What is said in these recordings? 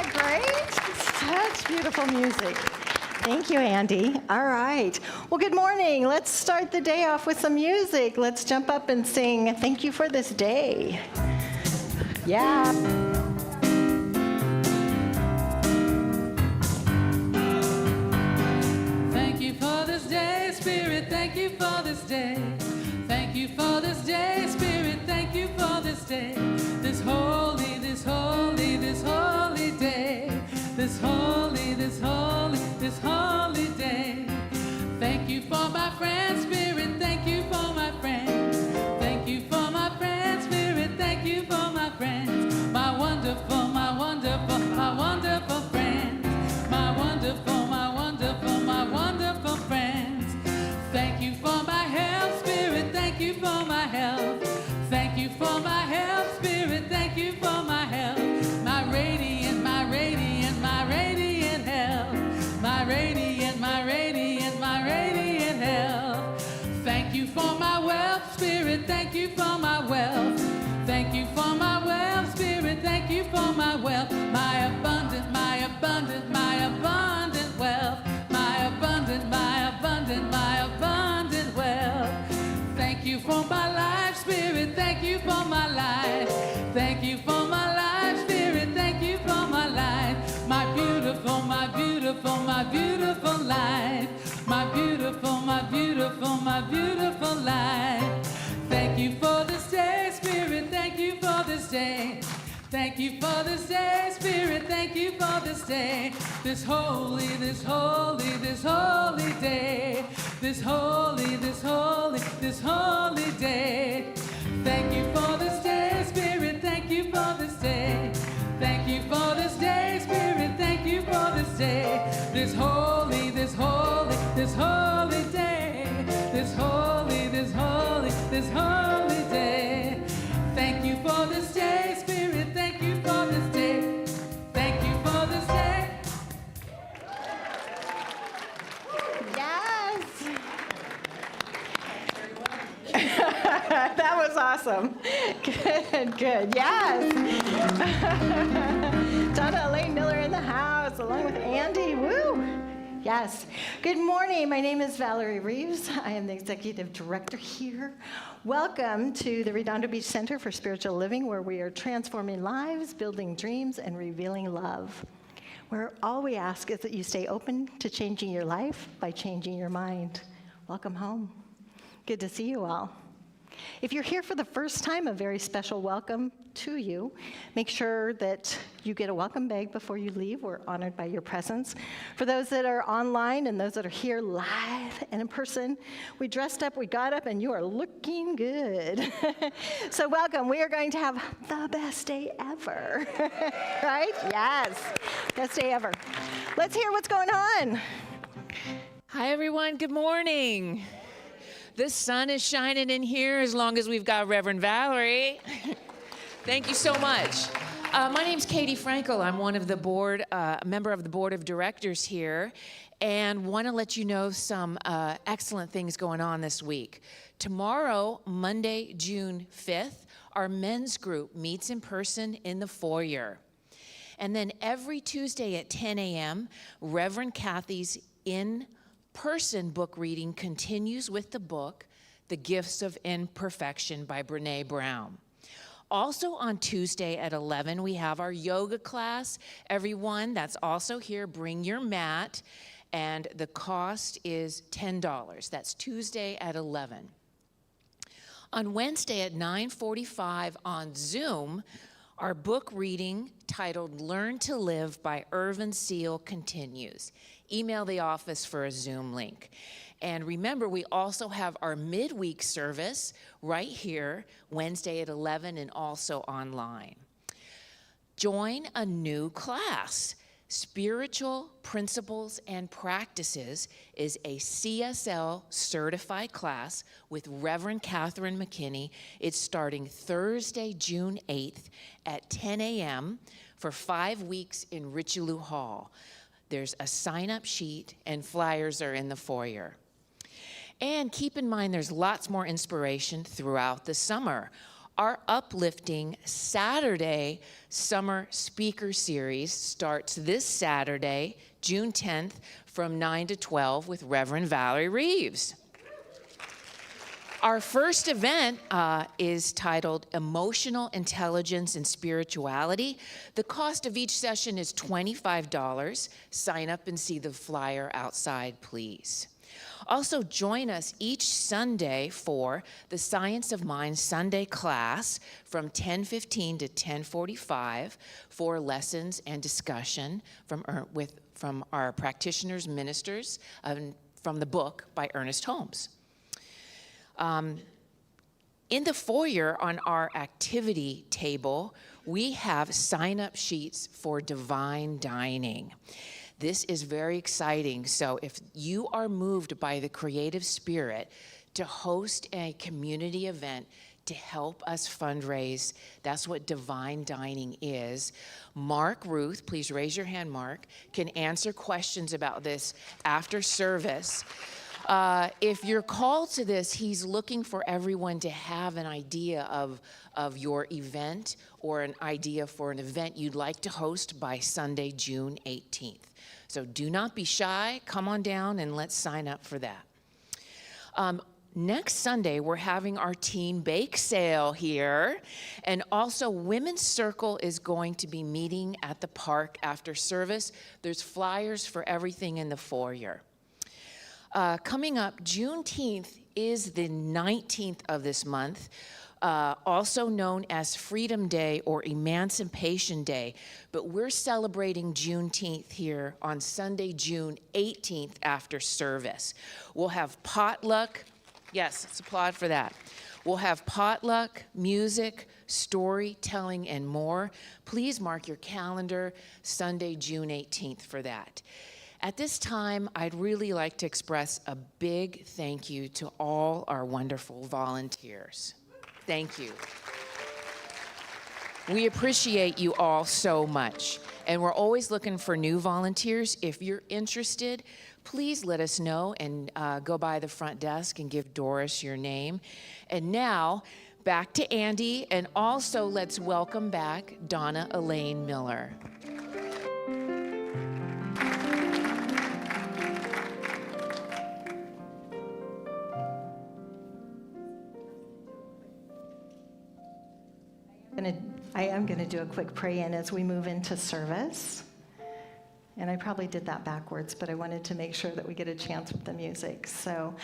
that great? Such beautiful music. Thank you, Andy. All right. Well, good morning. Let's start the day off with some music. Let's jump up and sing Thank You for This Day. Yeah. Thank you for this day, Spirit. Thank you for this day. Thank you for this day, Spirit. Thank you for this day. This holy, this holy, this holy day. This holy, this holy, this holy day. Thank you for my friend, Spirit. Thank you for my friends. Thank you for my friend, Spirit. Thank you for my friends. My wonderful, my wonderful, my wonderful friends. My wonderful, my wonderful, my wonderful friends. Thank you for my health, Spirit. Thank you for my health. Thank you for my health, Spirit. Thank you for my health. My radiant, my radiant, my radiant health. My radiant, my radiant, my radiant health. Thank you for my wealth, Spirit. Thank you for my wealth. Thank you for my wealth, Spirit. Thank you for my wealth. My abundant, my abundant, my abundant wealth. My abundant, my abundant, my abundant wealth. Thank you for my life, Spirit. Thank you for my life. Thank you for my life, Spirit. Thank you for my life. My beautiful, my beautiful, my beautiful life. My beautiful, my beautiful, my beautiful life. Thank you for this day, Spirit. Thank you for this day. Thank you for this day, Spirit. Thank you for this day. This holy, this holy, this holy day. This holy, this holy, this holy day. Thank you for this day, Spirit. Thank you for this day. Thank you for this day, Spirit. Thank you for this day. This holy, this holy, this holy day. This holy, this holy, this holy day. Thank you for this day, Spirit. Thank you for this day. Thank you for this day. Yes. That was awesome. Good, good. Yes. Donna Elaine Miller in the house, along with Andy. Woo. Yes. Good morning. My name is Valerie Reeves. I am the executive director here. Welcome to the Redondo Beach Center for Spiritual Living, where we are transforming lives, building dreams, and revealing love. Where all we ask is that you stay open to changing your life by changing your mind. Welcome home. Good to see you all. If you're here for the first time, a very special welcome to you. Make sure that you get a welcome bag before you leave. We're honored by your presence. For those that are online and those that are here live and in person, we dressed up, we got up, and you are looking good. So welcome. We are going to have the best day ever. Right? Yes. Best day ever. Let's hear what's going on. Hi, everyone. Good morning. The sun is shining in here as long as we've got Reverend Valerie. Thank you so much. My name's Katie Frankel. I'm one of the board, member of the board of directors here, and want to let you know some excellent things going on this week. Tomorrow, Monday, June 5th, our men's group meets in person in the foyer. And then every Tuesday at 10 a.m., Reverend Kathy's in-person book reading continues with the book, The Gifts of Imperfection by Brené Brown. Also on Tuesday at 11, we have our yoga class. Everyone that's also here, bring your mat, and the cost is $10. That's Tuesday at 11. On Wednesday at 9:45 on Zoom, our book reading titled Learn to Live by Irvin Seal continues. Email the office for a Zoom link. And remember, we also have our midweek service right here, Wednesday at 11 and also online. Join a new class. Spiritual Principles and Practices is a CSL certified class with Reverend Catherine McKinney. It's starting Thursday, June 8th at 10 a.m. for 5 weeks in Richelieu Hall. There's a sign-up sheet and flyers are in the foyer. And keep in mind, there's lots more inspiration throughout the summer. Our Uplifting Saturday Summer Speaker Series starts this Saturday, June 10th, from 9 to 12 with Reverend Valerie Reeves. Our first event is titled Emotional Intelligence and Spirituality. The cost of each session is $25. Sign up and see the flyer outside, please. Also, join us each Sunday for the Science of Mind Sunday class from 10:15 to 10:45 for lessons and discussion from our practitioners, ministers, from the book by Ernest Holmes. In the foyer on our activity table, we have sign-up sheets for Divine Dining. This is very exciting. So if you are moved by the creative spirit to host a community event to help us fundraise, that's what Divine Dining is. Mark Ruth, please raise your hand, Mark, can answer questions about this after service. If you're called to this, he's looking for everyone to have an idea of your event or an idea for an event you'd like to host by Sunday, June 18th. So do not be shy. Come on down and let's sign up for that. Next Sunday, we're having our teen bake sale here. And also, Women's Circle is going to be meeting at the park after service. There's flyers for everything in the foyer. Coming up, Juneteenth is the 19th of this month, also known as Freedom Day or Emancipation Day. But we're celebrating Juneteenth here on Sunday, June 18th after service. We'll have potluck. Yes, let's applaud for that. We'll have potluck, music, storytelling, and more. Please mark your calendar, Sunday, June 18th for that. At this time, I'd really like to express a big thank you to all our wonderful volunteers. Thank you. We appreciate you all so much, and we're always looking for new volunteers. If you're interested, please let us know and go by the front desk and give Doris your name. And now, back to Andy, and also let's welcome back Donna Elaine Miller. I am going to do a quick pray-in as we move into service. And I probably did that backwards, but I wanted to make sure that we get a chance with the music. So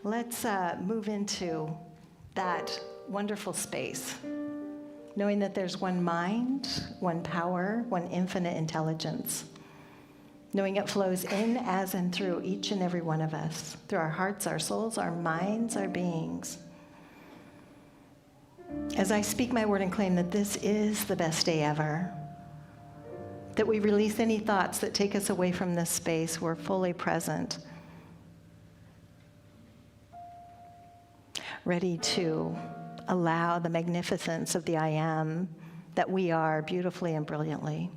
let's move into that wonderful space, knowing that there's one mind, one power, one infinite intelligence, knowing it flows in, as, and through each and every one of us, through our hearts, our souls, our minds, our beings. As I speak my word and claim that this is the best day ever, that we release any thoughts that take us away from this space, we're fully present, ready to allow the magnificence of the I am that we are beautifully and brilliantly,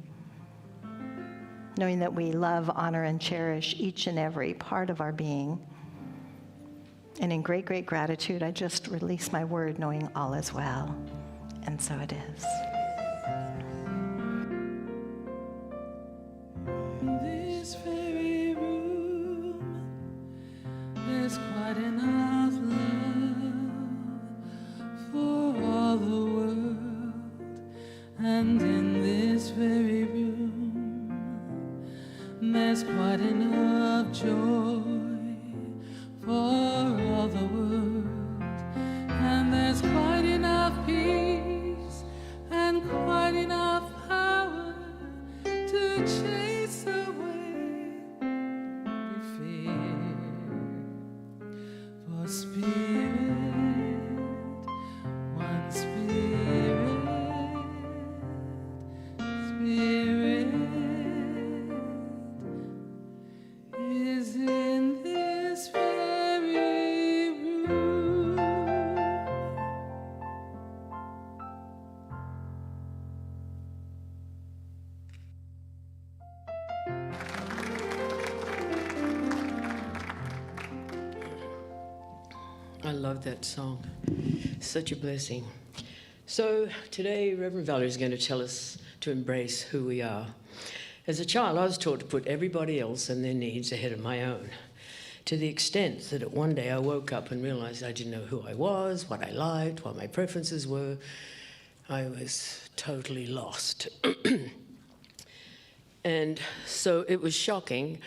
knowing that we love, honor, and cherish each and every part of our being. And in great, great gratitude, I just release my word knowing all is well. And so it is. In this very room, there's quite enough love for all the world. And in this very room, there's quite enough joy for all the world, and there's quite enough peace and quite enough power to chase away the fear. For spirit, one spirit, spirit is in this very room. I love that song. Such a blessing. So today, Reverend Valerie is going to tell us to embrace who we are. As a child, I was taught to put everybody else and their needs ahead of my own, to the extent that one day I woke up and realized I didn't know who I was, what I liked, what my preferences were. I was totally lost. And so it was shocking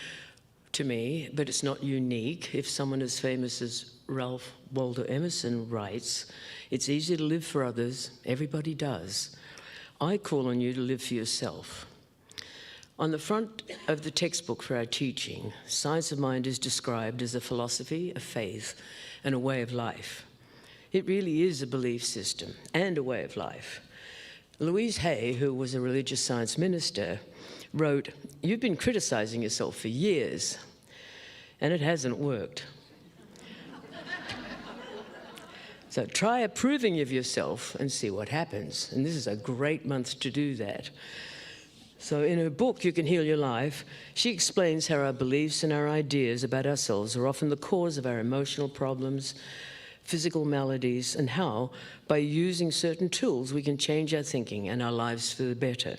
to me, but it's not unique. If someone as famous as Ralph Waldo Emerson writes, "It's easy to live for others, everybody does. I call on you to live for yourself." On the front of the textbook for our teaching, Science of Mind is described as a philosophy, a faith, and a way of life. It really is a belief system and a way of life. Louise Hay, who was a religious science minister, wrote, "You've been criticizing yourself for years, and it hasn't worked. So try approving of yourself and see what happens." And this is a great month to do that. So in her book, You Can Heal Your Life, she explains how our beliefs and our ideas about ourselves are often the cause of our emotional problems, physical maladies, and how, by using certain tools, we can change our thinking and our lives for the better.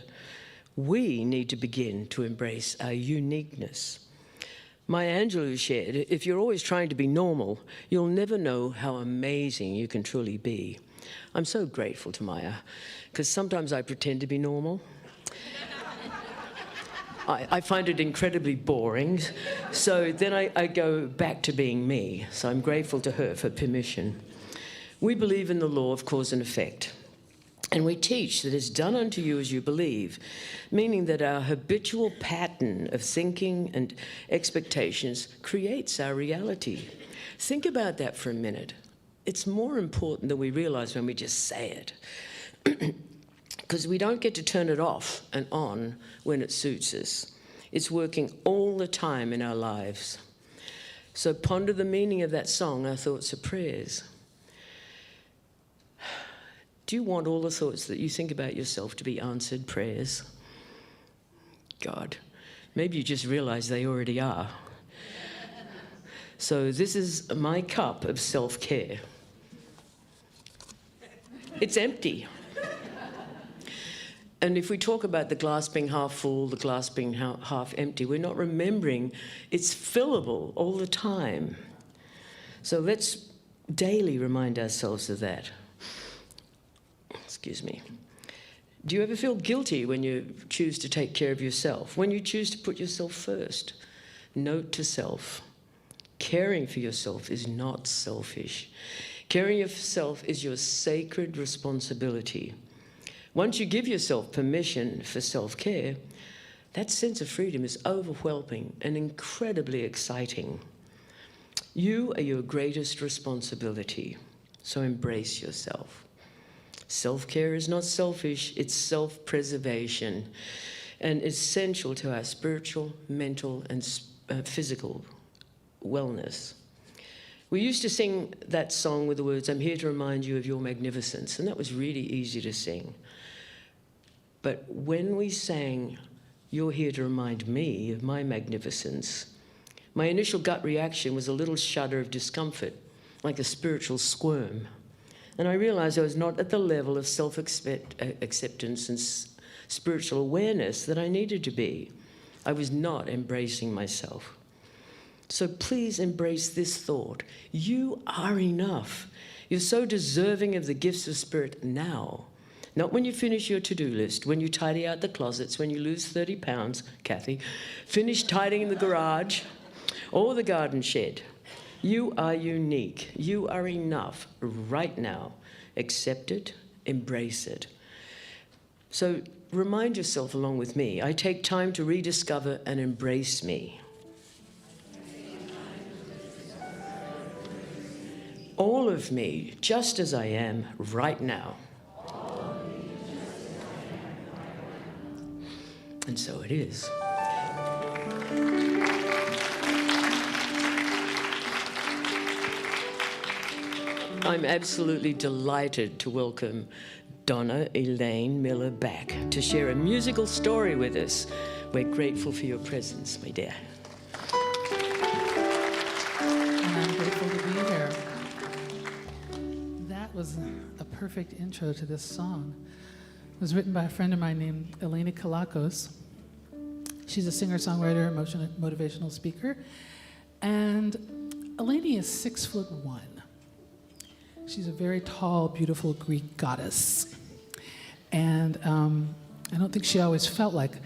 We need to begin to embrace our uniqueness. Maya Angelou shared, "If you're always trying to be normal, you'll never know how amazing you can truly be." I'm so grateful to Maya, because sometimes I pretend to be normal. I find it incredibly boring, so then I go back to being me. So I'm grateful to her for permission. We believe in the law of cause and effect, and we teach that it's done unto you as you believe, meaning that our habitual pattern of thinking and expectations creates our reality. Think about that for a minute. It's more important than we realize when we just say it, because we don't get to turn it off and on when it suits us. It's working all the time in our lives. So ponder the meaning of that song, Our Thoughts Are Prayers. Do you want all the thoughts that you think about yourself to be answered prayers? God, maybe you just realize they already are. So this is my cup of self-care. It's empty. And if we talk about the glass being half full, the glass being half empty, we're not remembering it's fillable all the time. So let's daily remind ourselves of that. Excuse me. Do you ever feel guilty when you choose to take care of yourself? When you choose to put yourself first? Note to self, caring for yourself is not selfish. Caring for yourself is your sacred responsibility. Once you give yourself permission for self-care, that sense of freedom is overwhelming and incredibly exciting. You are your greatest responsibility, so embrace yourself. Self-care is not selfish, it's self-preservation and essential to our spiritual, mental, and physical wellness. We used to sing that song with the words, "I'm here to remind you of your magnificence," and that was really easy to sing. But when we sang, "You're here to remind me of my magnificence," my initial gut reaction was a little shudder of discomfort, like a spiritual squirm. And I realized I was not at the level of self-acceptance and spiritual awareness that I needed to be. I was not embracing myself. So please embrace this thought. You are enough. You're so deserving of the gifts of Spirit now. Not when you finish your to-do list, when you tidy out the closets, when you lose 30 pounds, Kathy, finish tidying the garage or the garden shed. You are unique. You are enough right now. Accept it, embrace it. So remind yourself along with me, I take time to rediscover and embrace me. All of me, just as I am right now. And so it is. I'm absolutely delighted to welcome Donna Elaine Miller back to share a musical story with us. We're grateful for your presence, my dear. And I'm grateful to be here. That was a perfect intro to this song. It was written by a friend of mine named Eleni Kalakos. She's a singer-songwriter, motivational speaker. And Eleni is 6'1". She's a very tall, beautiful Greek goddess. And I don't think she always felt like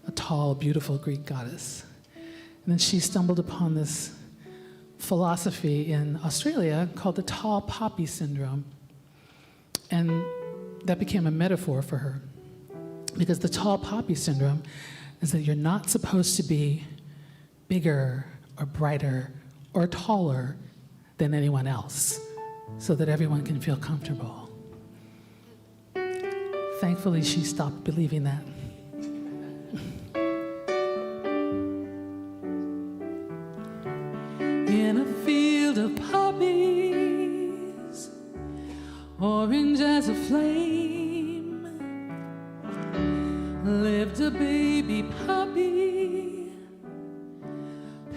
a tall, beautiful Greek goddess. And then she stumbled upon this philosophy in Australia called the tall poppy syndrome. And that became a metaphor for her. Because the tall poppy syndrome is that you're not supposed to be bigger or brighter or taller than anyone else so that everyone can feel comfortable. Thankfully, she stopped believing that. In a field of poppies, orange as a flame, lived a baby poppy.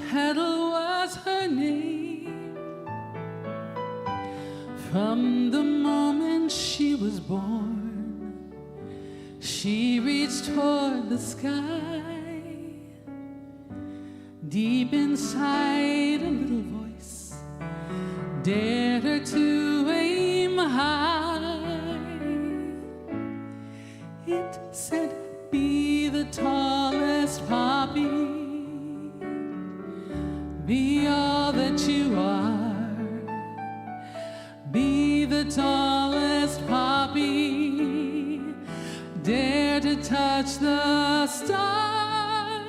Petal was her name. From the moment she was born, she reached toward the sky. Deep inside, a little voice dared her to aim high. It said, be the tallest poppy, be all that you are, be the tallest poppy, dare to touch the stars,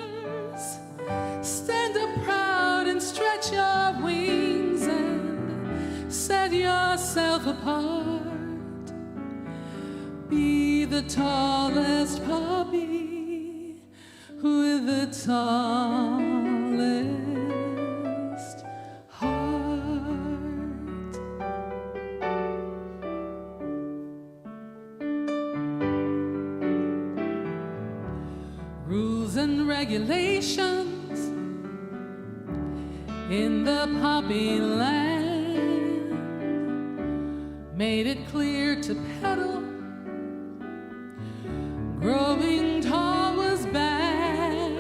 stand up proud and stretch your wings and set yourself apart, be the tallest poppy with the tallest heart. Rules and regulations in the poppy land made it clear to petal growing tall was bad.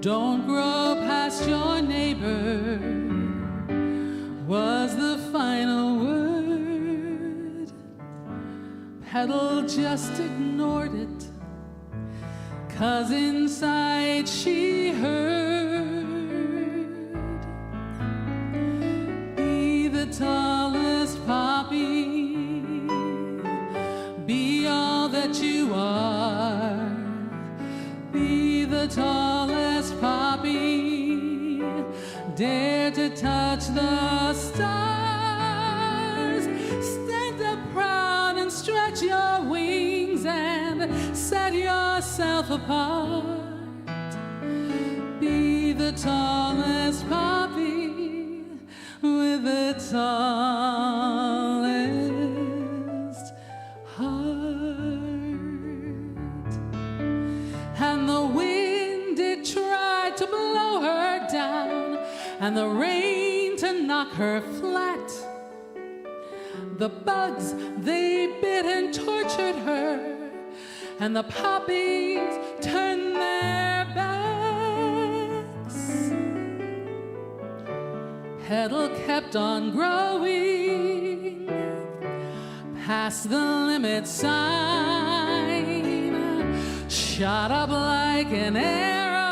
Don't grow past your neighbor was the final word. Petal just ignored it, 'cause inside she heard, be the tallest poppy, be all that you are, be the tallest poppy, dare to touch the stars, stand up proud and stretch your wings and set yourself apart, be the tallest poppy with the tallest heart. And the wind, it tried to blow her down, and the rain to knock her flat. The bugs, they bit and tortured her, and the poppies turned their backs. Petal kept on growing past the limit sign, shot up like an arrow,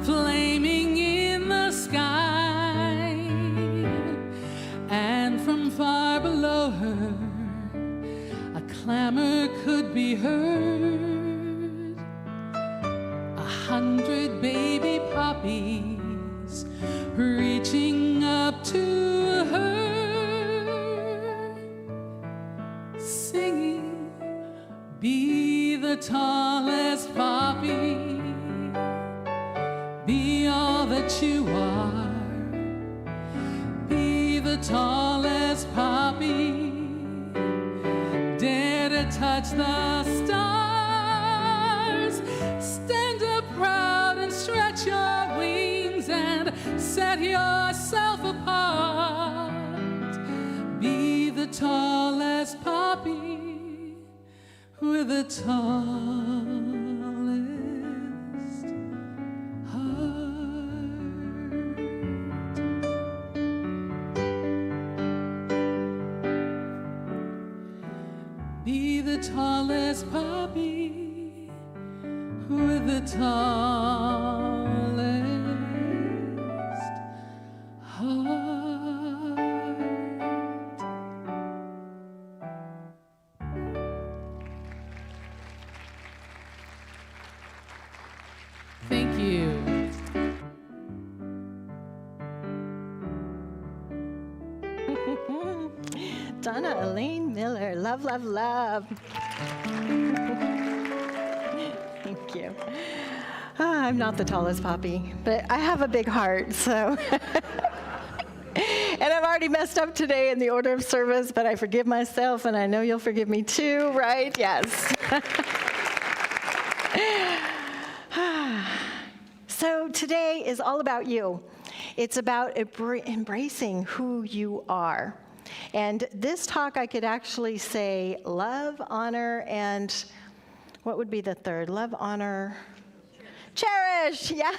flaming in the sky. And from far below her, a clamor could be heard. 100 baby poppies reaching up to her, singing, be the tallest poppy, be all that you are, be the tallest poppy, dare to touch the stars, stand up proud and stretch your wings and set yourself apart, tallest poppy with the tallest heart. Be the tallest poppy with the tallest heart. Thank you. Donna Elaine Miller, love, love, love. Thank you. I'm not the tallest poppy, but I have a big heart, so. And I've already messed up today in the order of service, but I forgive myself, and I know you'll forgive me too, right? Yes. So today is all about you. It's about embracing who you are. And this talk, I could actually say love, honor, and what would be the third? Love, honor, cherish. Yeah.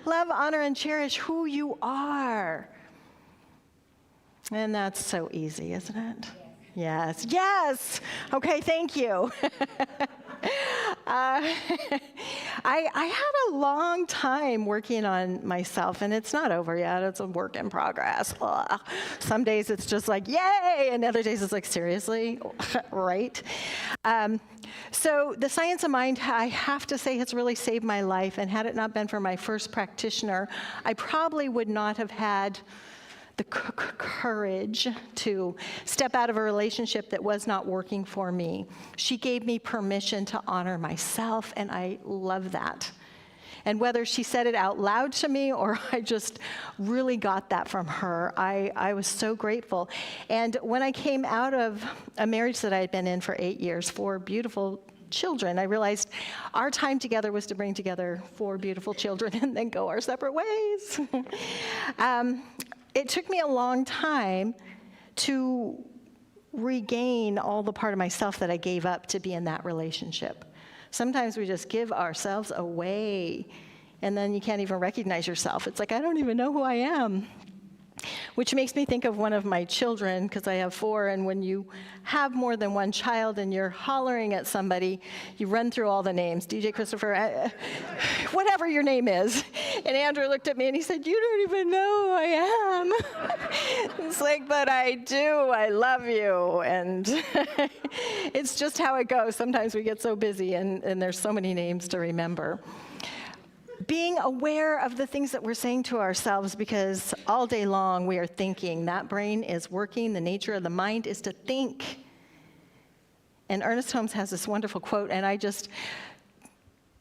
Love, honor, and cherish who you are. And that's so easy, isn't it? Yes. Yes. Okay, thank you. I had a long time working on myself, and it's not over yet. It's a work in progress. Ugh. Some days it's just like, yay, and other days it's like, seriously? Right? So the science of mind, I have to say, has really saved my life, and had it not been for my first practitioner, I probably would not have had the courage to step out of a relationship that was not working for me. She gave me permission to honor myself, and I love that. And whether she said it out loud to me or I just really got that from her, I was so grateful. And when I came out of a marriage that I had been in for 8 years, 4 beautiful children, I realized our time together was to bring together 4 beautiful children and then go our separate ways. It took me a long time to regain all the part of myself that I gave up to be in that relationship. Sometimes we just give ourselves away, and then you can't even recognize yourself. It's like, I don't even know who I am. Which makes me think of one of my children, because I have 4, and when you have more than one child and you're hollering at somebody, you run through all the names, DJ Christopher, whatever your name is. And Andrew looked at me and he said, you don't even know who I am. It's like, but I do, I love you. And it's just how it goes. Sometimes we get so busy and there's so many names to remember. Being aware of the things that we're saying to ourselves, because all day long we are thinking. That brain is working. The nature of the mind is to think. And Ernest Holmes has this wonderful quote, and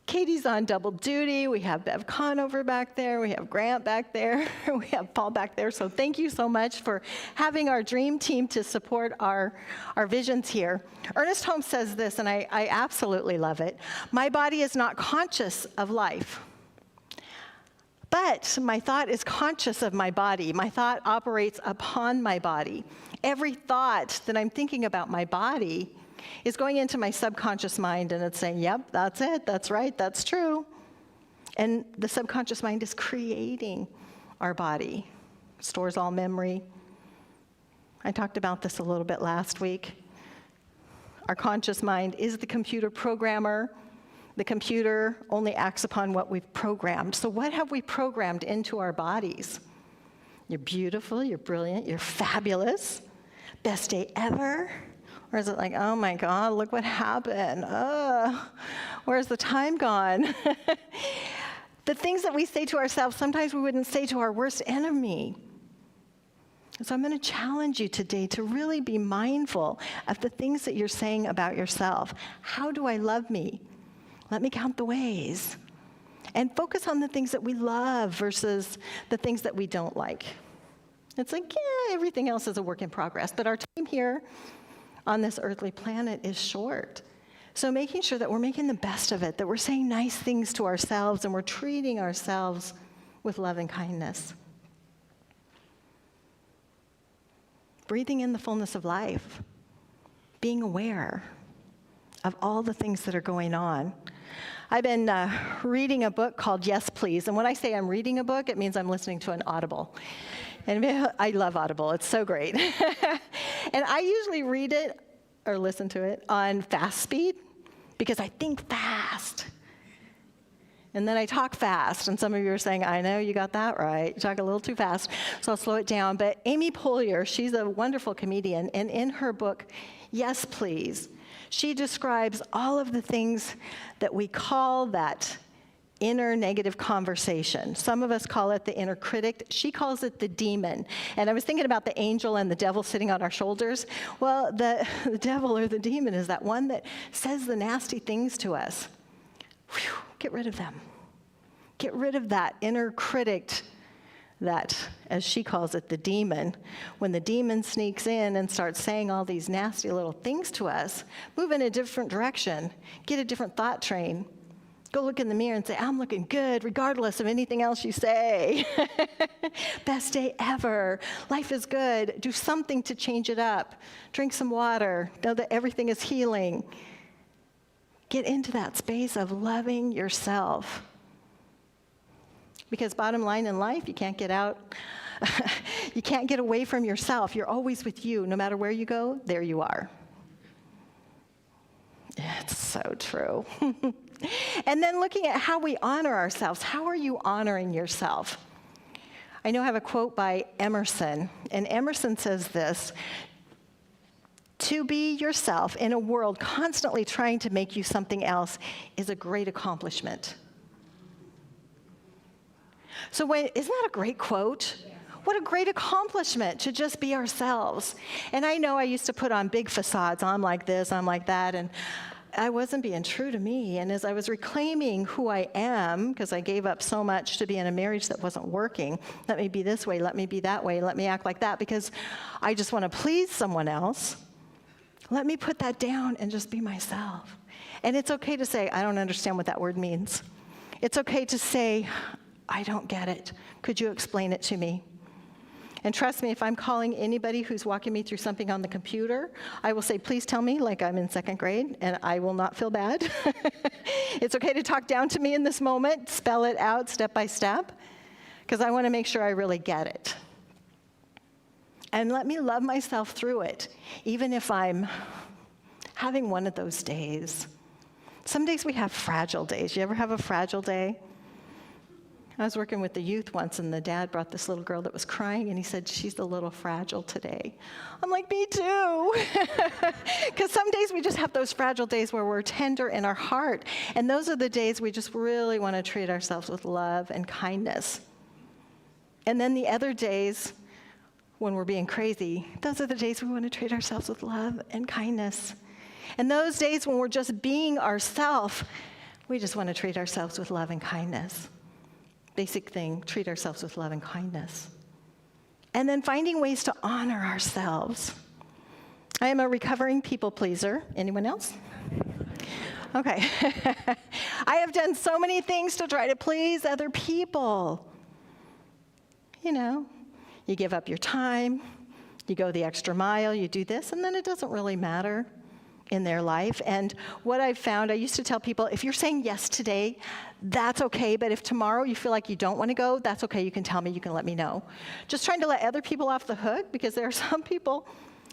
Katie's on double duty. We have Bev Conover back there. We have Grant back there. We have Paul back there. So thank you so much for having our dream team to support our visions here. Ernest Holmes says this, and I absolutely love it. My body is not conscious of life, but my thought is conscious of my body. My thought operates upon my body. Every thought that I'm thinking about my body is going into my subconscious mind, and it's saying, yep, that's it, that's right, that's true. And the subconscious mind is creating our body, stores all memory. I talked about this a little bit last week. Our conscious mind is the computer programmer. The computer only acts upon what we've programmed. So what have we programmed into our bodies? You're beautiful, you're brilliant, you're fabulous, best day ever. Or is it like, oh my God, look what happened. Where's the time gone? The things that we say to ourselves, sometimes we wouldn't say to our worst enemy. So I'm going to challenge you today to really be mindful of the things that you're saying about yourself. How do I love me? Let me count the ways. And focus on the things that we love versus the things that we don't like. It's like, yeah, everything else is a work in progress. But our time here on this earthly planet is short. So making sure that we're making the best of it, that we're saying nice things to ourselves and we're treating ourselves with love and kindness. breathing in the fullness of life, being aware of all the things that are going on. I've been reading a book called Yes, Please. And when I say I'm reading a book, it means I'm listening to an Audible. And I love Audible. It's so great. And I usually read it or listen to it on fast speed because I think fast. And then I talk fast. And some of you are saying, I know, you got that right. You talk a little too fast. So I'll slow it down. But Amy Poehler, she's a wonderful comedian. And in her book, Yes, Please, she describes all of the things that we call that inner negative conversation. Some of us call it the inner critic. She calls it the demon. And I was thinking about the angel and the devil sitting on our shoulders. Well, the devil or the demon is that one that says the nasty things to us. Whew, get rid of them. Get rid of that inner critic, that, as she calls it, the demon. When the demon sneaks in and starts saying all these nasty little things to us, move in a different direction, get a different thought train. Go look in the mirror and say, I'm looking good regardless of anything else you say. Best day ever. Life is good. Do something to change it up. Drink some water. Know that everything is healing. Get into that space of loving yourself. Because bottom line in life, you can't get out. You can't get away from yourself. You're always with you. No matter where you go, there you are. It's so true. And then looking at how we honor ourselves. How are you honoring yourself? I know I have a quote by Emerson, and Emerson says this: to be yourself in a world constantly trying to make you something else is a great accomplishment. So isn't that a great quote? What a great accomplishment to just be ourselves. And I know I used to put on big facades. I'm like this, I'm like that, and I wasn't being true to me. And as I was reclaiming who I am, because I gave up so much to be in a marriage that wasn't working, let me be this way, let me be that way, let me act like that, because I just want to please someone else. Let me put that down and just be myself. And it's okay to say, I don't understand what that word means. It's okay to say, I don't get it. Could you explain it to me? And trust me, if I'm calling anybody who's walking me through something on the computer, I will say, please tell me, like I'm in second grade, and I will not feel bad. It's okay to talk down to me in this moment, spell it out step by step, because I want to make sure I really get it. And let me love myself through it, even if I'm having one of those days. Some days we have fragile days. You ever have a fragile day? I was working with the youth once, and the dad brought this little girl that was crying, and he said, she's a little fragile today. I'm like, me too. Because some days we just have those fragile days where we're tender in our heart, and those are the days we just really want to treat ourselves with love and kindness. And then the other days, when we're being crazy, those are the days we want to treat ourselves with love and kindness. And those days when we're just being ourselves, we just want to treat ourselves with love and kindness. Basic thing, treat ourselves with love and kindness. And then finding ways to honor ourselves. I am a recovering people pleaser. Anyone else? Okay. I have done so many things to try to please other people. You know, you give up your time, you go the extra mile, you do this, and then it doesn't really matter in their life. And what I've found, I used to tell people, if you're saying yes today, that's okay, but if tomorrow you feel like you don't want to go, that's okay, you can tell me, you can let me know. Just trying to let other people off the hook, because there are some people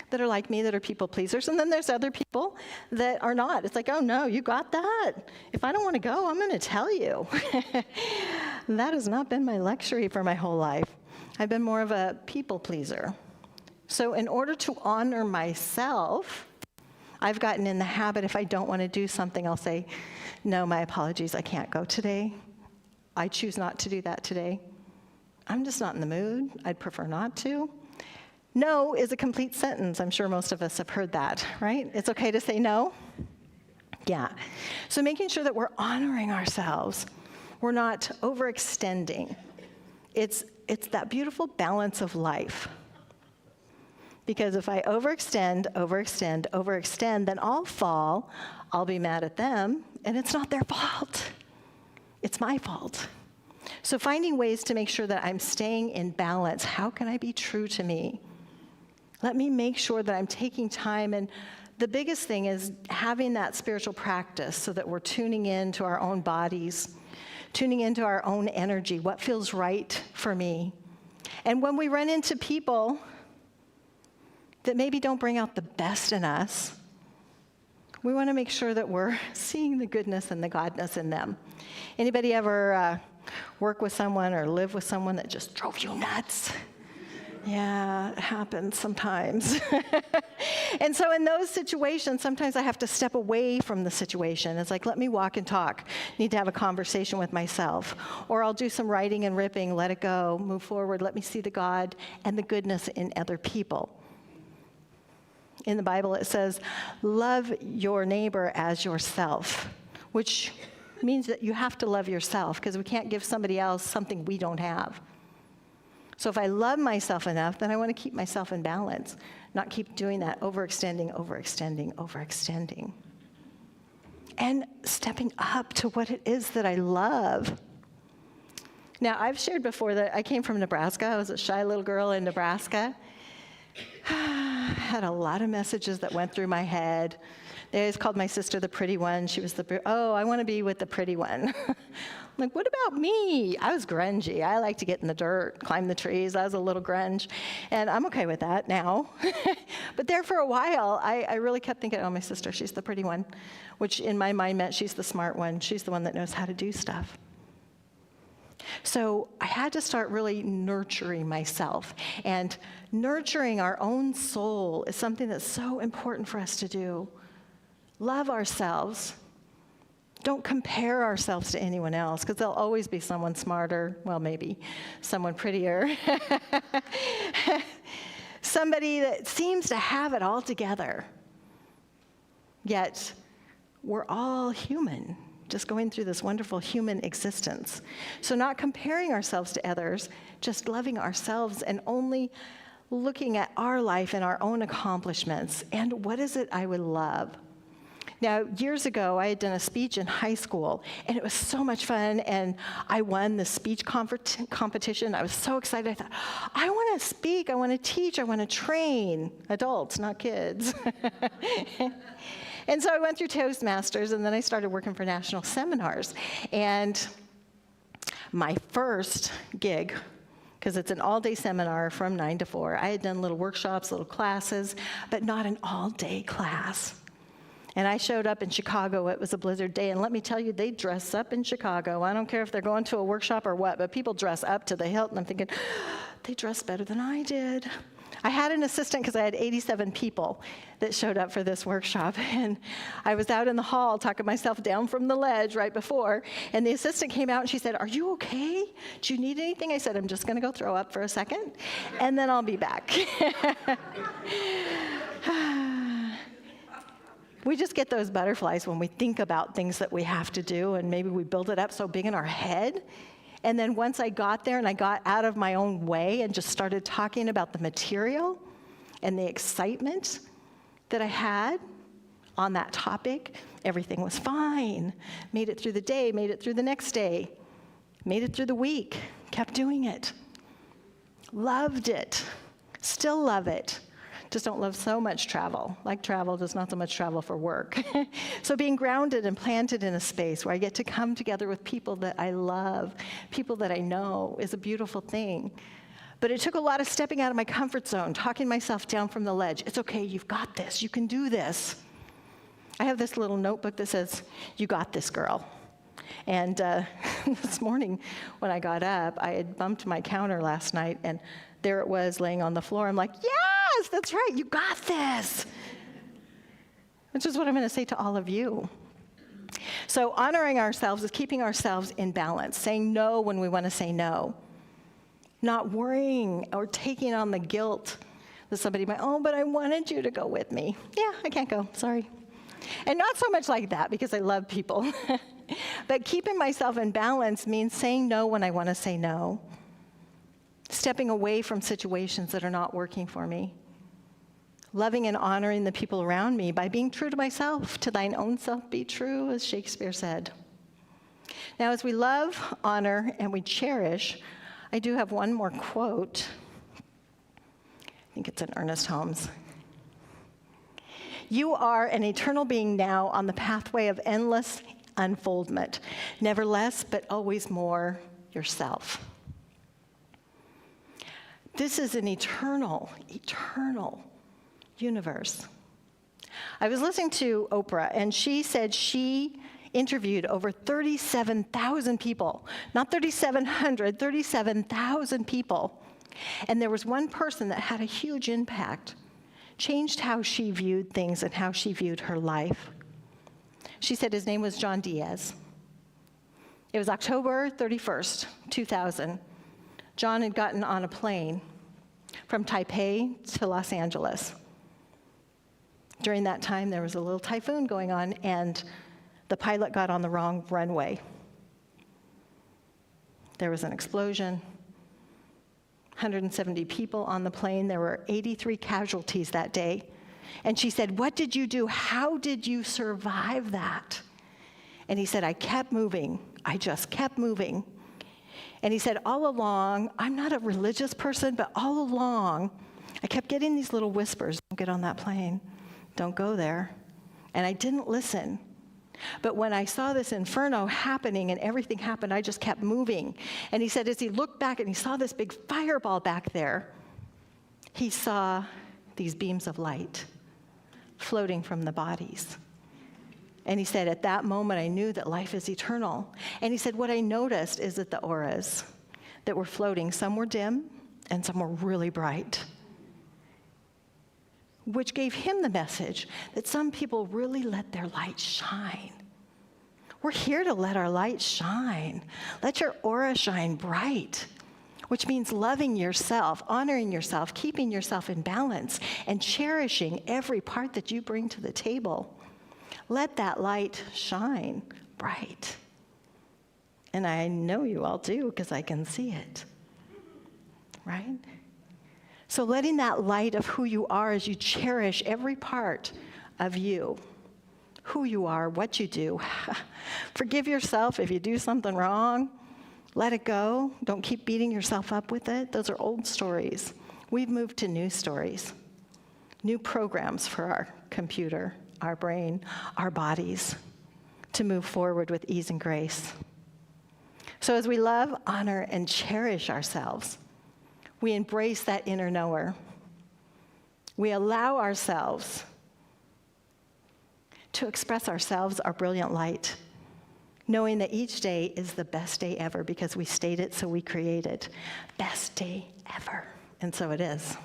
that are like me that are people pleasers, and then there's other people that are not. It's like, oh no, you got that. If I don't want to go, I'm going to tell you. That has not been my luxury for my whole life. I've been more of a people pleaser. So in order to honor myself, I've gotten in the habit, if I don't want to do something, I'll say, no, my apologies, I can't go today. I choose not to do that today. I'm just not in the mood. I'd prefer not to. No is a complete sentence. I'm sure most of us have heard that, right? It's okay to say no? Yeah. So making sure that we're honoring ourselves. We're not overextending. It's that beautiful balance of life. Because if I overextend, then I'll fall, I'll be mad at them, and it's not their fault. It's my fault. So finding ways to make sure that I'm staying in balance. How can I be true to me? Let me make sure that I'm taking time. And the biggest thing is having that spiritual practice so that we're tuning into our own bodies, tuning into our own energy, what feels right for me. And when we run into people that maybe don't bring out the best in us, we want to make sure that we're seeing the goodness and the godness in them. Anybody ever work with someone or live with someone that just drove you nuts? Yeah, it happens sometimes. And so in those situations, sometimes I have to step away from the situation. It's like, let me walk and talk. Need to have a conversation with myself. Or I'll do some writing and ripping, let it go, move forward, let me see the God and the goodness in other people. In the Bible, it says, love your neighbor as yourself, which means that you have to love yourself because we can't give somebody else something we don't have. So if I love myself enough, then I want to keep myself in balance, not keep doing that, overextending, overextending, overextending. And stepping up to what it is that I love. Now, I've shared before that I came from Nebraska. I was a shy little girl in Nebraska. I had a lot of messages that went through my head. They always called my sister the pretty one. She was I want to be with the pretty one. I'm like, what about me? I was grungy. I like to get in the dirt, climb the trees. I was a little grunge. And I'm okay with that now. But there for a while, I really kept thinking, oh, my sister, she's the pretty one, which in my mind meant she's the smart one. She's the one that knows how to do stuff. So I had to start really nurturing myself. And nurturing our own soul is something that's so important for us to do. Love ourselves. Don't compare ourselves to anyone else, because there'll always be someone smarter, well, maybe someone prettier, somebody that seems to have it all together. Yet, we're all human, just going through this wonderful human existence. So not comparing ourselves to others, just loving ourselves and only looking at our life and our own accomplishments. And what is it I would love? Now, years ago, I had done a speech in high school, and it was so much fun, and I won the speech competition. I was so excited. I thought, I want to speak, I want to teach, I want to train adults, not kids. And so I went through Toastmasters, and then I started working for national seminars. And my first gig, because it's an all-day seminar from 9 to 4, I had done little workshops, little classes, but not an all-day class. And I showed up in Chicago. It was a blizzard day. And let me tell you, they dress up in Chicago. I don't care if they're going to a workshop or what, but people dress up to the hilt. And I'm thinking, they dress better than I did. I had an assistant because I had 87 people that showed up for this workshop. And I was out in the hall talking myself down from the ledge right before. And the assistant came out and she said, are you okay? Do you need anything? I said, I'm just going to go throw up for a second, and then I'll be back. We just get those butterflies when we think about things that we have to do, and maybe we build it up so big in our head. And then once I got there and I got out of my own way and just started talking about the material and the excitement that I had on that topic, everything was fine. Made it through the day, made it through the next day, made it through the week, kept doing it. Loved it, still love it. Just don't love so much travel. Like travel, just not so much travel for work. So being grounded and planted in a space where I get to come together with people that I love, people that I know, is a beautiful thing. But it took a lot of stepping out of my comfort zone, talking myself down from the ledge. It's okay, you've got this, you can do this. I have this little notebook that says, you got this, girl. And this morning when I got up, I had bumped my counter last night, and there it was laying on the floor. I'm like, yes, that's right, you got this. Which is what I'm going to say to all of you. So honoring ourselves is keeping ourselves in balance, saying no when we want to say no, not worrying or taking on the guilt that somebody might, oh, but I wanted you to go with me. Yeah, I can't go, sorry. And not so much like that, because I love people. But keeping myself in balance means saying no when I want to say no, stepping away from situations that are not working for me, loving and honoring the people around me by being true to myself. To thine own self be true, as Shakespeare said. Now, as we love, honor, and we cherish, I do have one more quote. think it's in Ernest Holmes. You are an eternal being now on the pathway of endless unfoldment, never less, but always more yourself. This is an eternal universe. I was listening to Oprah, and she said she interviewed over 37,000 people, not 3,700, 37,000 people. And there was one person that had a huge impact, changed how she viewed things and how she viewed her life. She said his name was John Diaz. It was October 31st, 2000. John had gotten on a plane from Taipei to Los Angeles. During that time, there was a little typhoon going on, and the pilot got on the wrong runway. There was an explosion. 170 people on the plane. There were 83 casualties that day. And she said, "What did you do? How did you survive that?" And he said, "I kept moving. I just kept moving." And he said, all along, I'm not a religious person, but all along, I kept getting these little whispers, "Don't get on that plane. Don't go there." And I didn't listen. But when I saw this inferno happening and everything happened, I just kept moving. And he said, as he looked back and he saw this big fireball back there, he saw these beams of light floating from the bodies. And he said, at that moment, I knew that life is eternal. And he said, what I noticed is that the auras that were floating, some were dim and some were really bright, which gave him the message that some people really let their light shine. We're here to let our light shine. Let your aura shine bright, which means loving yourself, honoring yourself, keeping yourself in balance, and cherishing every part that you bring to the table. Let that light shine bright. And I know you all do because I can see it, right? So letting that light of who you are as you cherish every part of you, who you are, what you do. Forgive yourself if you do something wrong. Let it go. Don't keep beating yourself up with it. Those are old stories. We've moved to new stories, new programs for our computer, our brain, our bodies, to move forward with ease and grace. So as we love, honor, and cherish ourselves, we embrace that inner knower. We allow ourselves to express ourselves, our brilliant light, knowing that each day is the best day ever because we state it, so we create it. Best day ever. And so it is.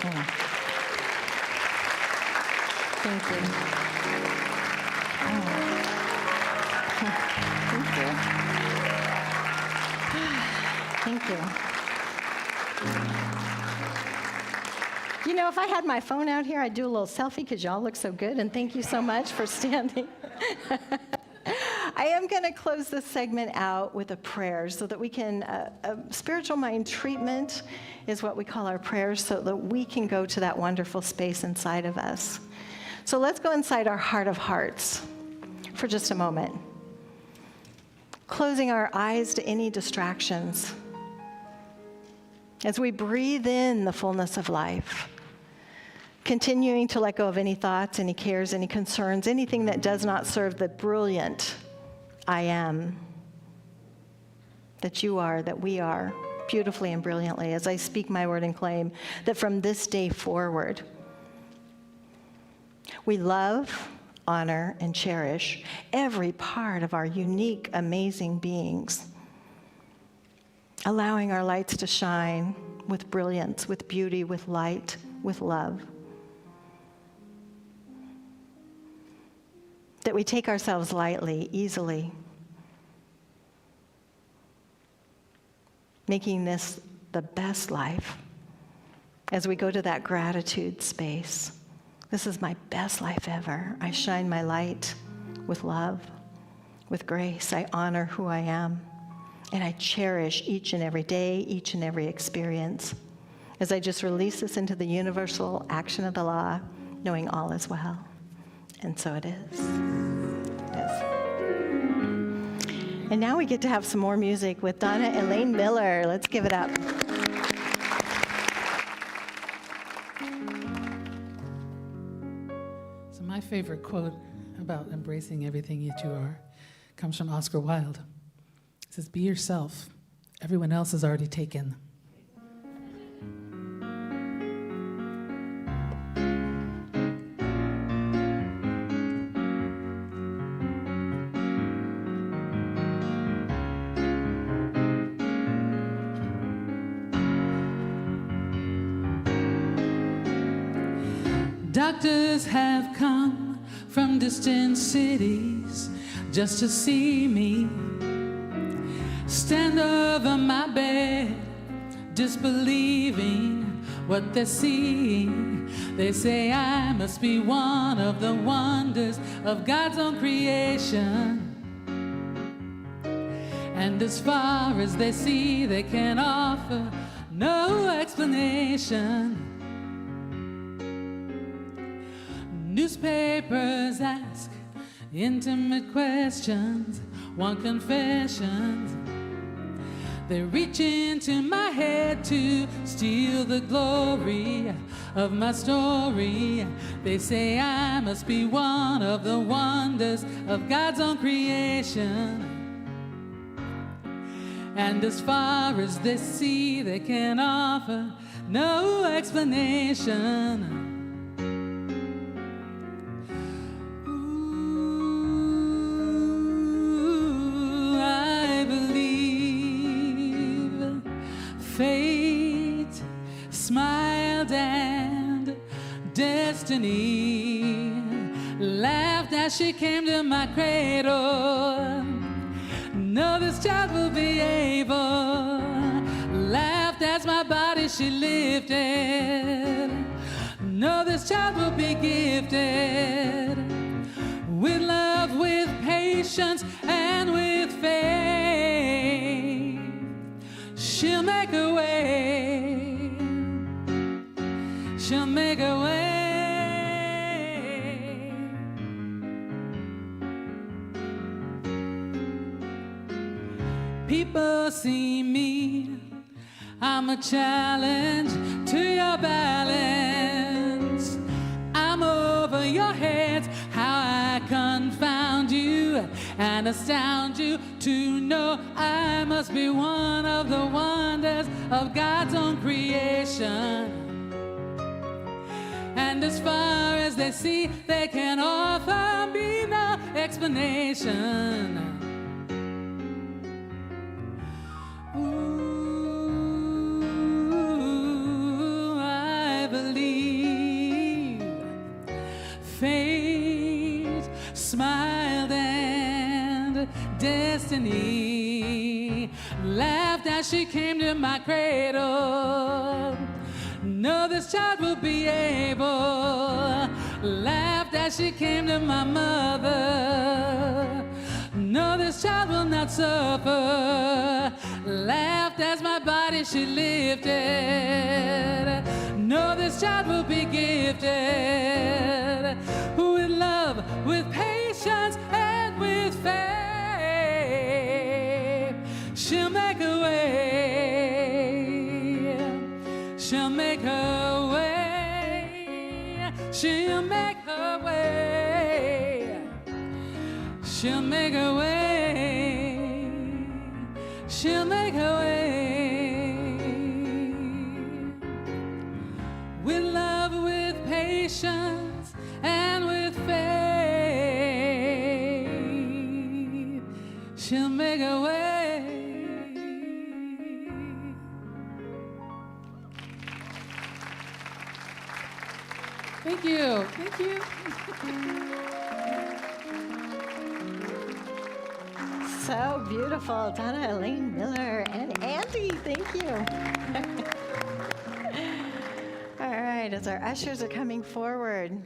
Yeah. Thank you. Thank you. Thank you. You know, if I had my phone out here, I'd do a little selfie because y'all look so good, and thank you so much for standing. I am going to close this segment out with a prayer so that we can, a spiritual mind treatment is what we call our prayers, so that we can go to that wonderful space inside of us. So let's go inside our heart of hearts for just a moment. Closing our eyes to any distractions. As we breathe in the fullness of life, continuing to let go of any thoughts, any cares, any concerns, anything that does not serve the brilliant I am that you are, that we are, beautifully and brilliantly, as I speak my word and claim that from this day forward, we love, honor, and cherish every part of our unique, amazing beings, allowing our lights to shine with brilliance, with beauty, with light, with love. That we take ourselves lightly, easily, making this the best life as we go to that gratitude space. This is my best life ever. I shine my light with love, with grace. I honor who I am. And I cherish each and every day, each and every experience, as I just release this into the universal action of the law, knowing all is well. And so it is. It is. And now we get to have some more music with Donna Elaine Miller. Let's give it up. favorite quote about embracing everything that you are comes from Oscar Wilde. It says, "Be yourself. Everyone else is already taken." Doctors have come from distant cities just to see me stand over my bed, disbelieving what they're seeing. They say I must be one of the wonders of God's own creation. And as far as they see, they can offer no explanation. Newspapers ask intimate questions, want confessions. They reach into my head to steal the glory of my story. They say I must be one of the wonders of God's own creation. And as far as they see, they can offer no explanation. Fate smiled and destiny laughed as she came to my cradle. No, this child will be able. Laughed as my body she lifted. No, this child will be gifted with love, with patience, and with faith. She'll make a way. She'll make a way. People see me, I'm a challenge to your balance. I'm over your heads, how I confound you and astound you to know I must be one of the wonders of God's own creation. And as far as they see, they can offer me no explanation. Ooh, I believe fate smiled and destiny laughed as she came to my cradle. No, this child will be able. Laughed as she came to my mother. No, this child will not suffer. Laughed as my body she lifted. No, this child will be gifted with love, with patience, and with faith. She'll make a way. She'll make her way. She'll make her way. She'll make her way. She'll make her way. With love, with patience, and with faith. She'll make her way. Thank you. Thank you. So beautiful. Donna Elaine Miller and Andy, thank you. All right, as our ushers are coming forward,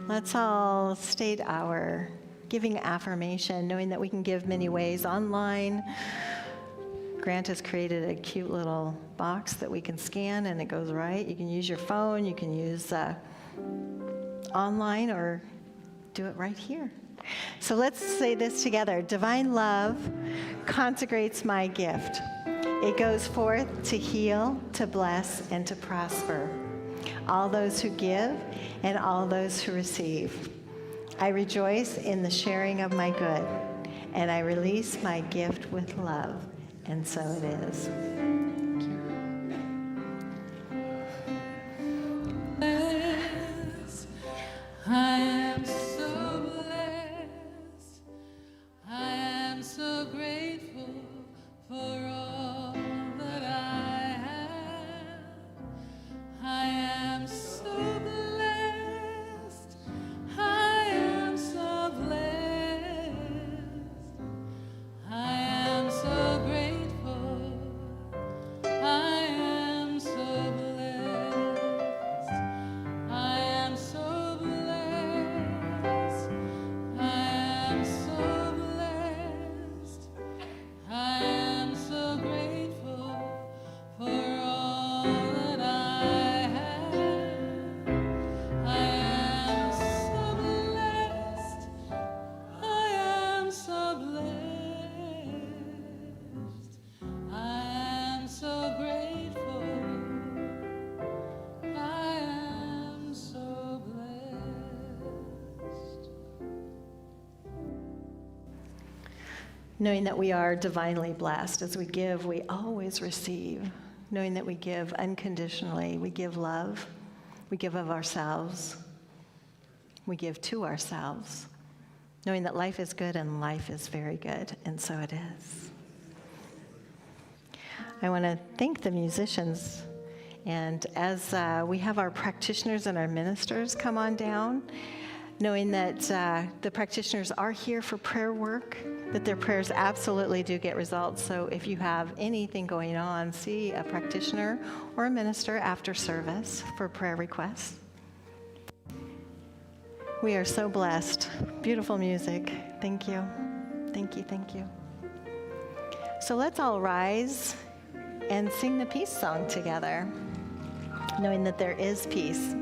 let's all state our giving affirmation, knowing that we can give many ways online. Grant has created a cute little box that we can scan and it goes right. You can use your phone, you can use online, or do it right here. So let's say this together. Divine love consecrates my gift. It goes forth to heal, to bless, and to prosper. all those who give, and all those who receive. I rejoice in the sharing of my good, and I release my gift with love. And so it is. I am so blessed. I am so grateful for all that I have. I am so blessed. I am so blessed. I am so grateful. I am so blessed. I am so blessed. I am so blessed. I am so grateful for all that I have. I am so blessed. I am so blessed. I am so grateful. I am so blessed. Knowing that we are divinely blessed. As we give, we always receive. Knowing that we give unconditionally. We give love. We give of ourselves. We give to ourselves. Knowing that life is good and life is very good. And so it is. I want to thank the musicians. And as we have our practitioners and our ministers come on down, knowing that the practitioners are here for prayer work, that their prayers absolutely do get results. So if you have anything going on, see a practitioner or a minister after service for prayer requests. We are so blessed. Beautiful music. Thank you. Thank you. Thank you. So let's all rise and sing the peace song together, knowing that there is peace